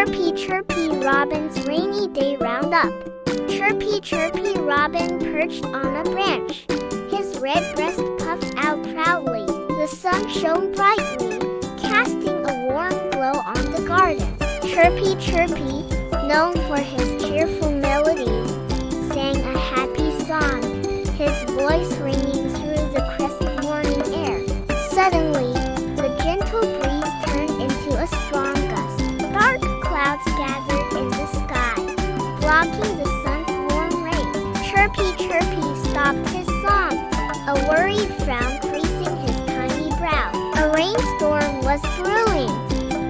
Chirpy Chirpy Robin's Rainy Day Roundup. Chirpy Chirpy Robin perched on a branch. His red breast puffed out proudly. The sun shone brightly, casting a warm glow on the garden. Chirpy Chirpy, known for his cheerful melodies, sang a happy song, his voice ringing through the crisp morning air. Suddenly, the gentle breeze turned into a strong gust. Dark clouds gathered in the sky, blocking the sun's warm rays. Chirpy Chirpy stopped his song, a worried frown creasing his tiny brow. A rainstorm was brewing.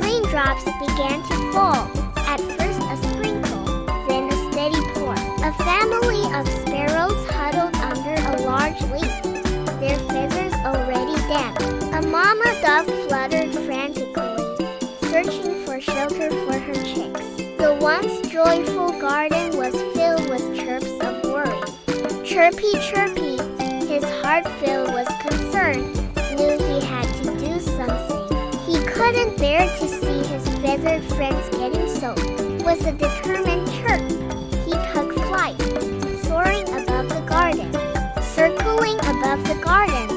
Raindrops began to fall, at first a sprinkle, then a steady pour. A family of sparrows huddled under a large leaf, their feathers already damp. A mama dove fluttered frantically, searching for shelter for her chicks. The once joyful garden was filled with chirps of worry. Chirpy Chirpy, his heart filled with concern, knew he had to do something. He couldn't bear to see his feathered friends getting soaked. With a determined chirp, he took flight, soaring above the garden. Circling above the garden,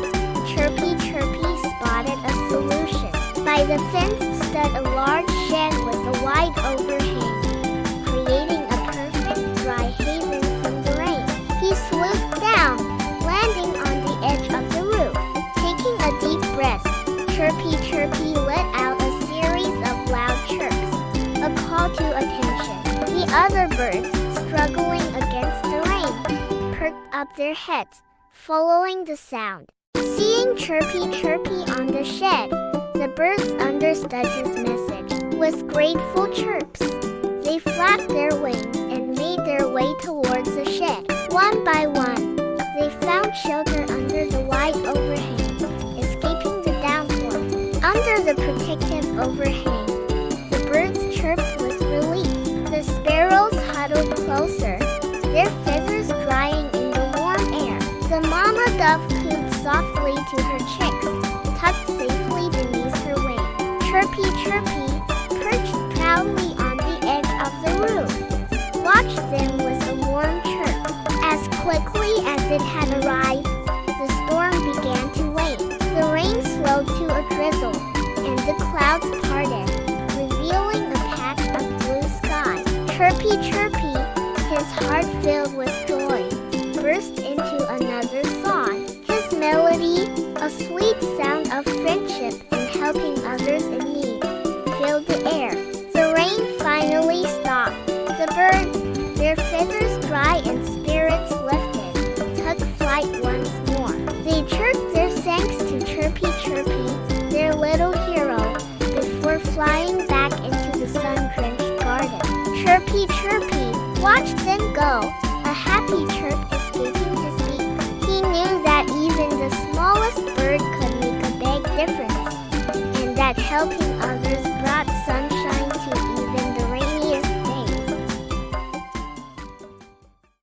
Chirpy Chirpy spotted a solution. By the fence stood a large shed with a wide overhang, creating a perfect dry haven from the rain. He swooped down, landing on the edge of the roof. Taking a deep breath, Chirpy Chirpy let out a series of loud chirps, a call to attention. The other birds, struggling against the rain, perked up their heads, following the sound. Seeing Chirpy Chirpy on the shed, the birds understood his message. With grateful chirps, they flapped their wings and made their way towards the shed. One by one, they found shelter under the wide overhang, escaping the downpour. Under the protective overhang, the birds chirped with relief. The sparrows huddled closer, their feathers drying in the warm air. The mama dove cooed softly to her chicks, tucked safely beneath her wing. Chirpy Chirpy perched proudly on the edge of the roof, watched them with a warm chirp. As quickly as it had arrived, the storm began to wane. The rain slowed to a drizzle, and the clouds parted, revealing a patch of blue sky. Chirpy Chirpy, his heart filled with joy, burst into another song. His melody, a sweet sound of friendship and helping others in need, filled the air. The rain finally stopped. The birds, their feathers dry and spirits lifted, took flight once more. They chirped their thanks to Chirpy Chirpy, their little hero, before flying back into the sun-drenched garden. Chirpy Chirpy watched them go, a happy chirp escaping his beak. He knew that even the smallest bird could make a big difference, and that helping others brought sun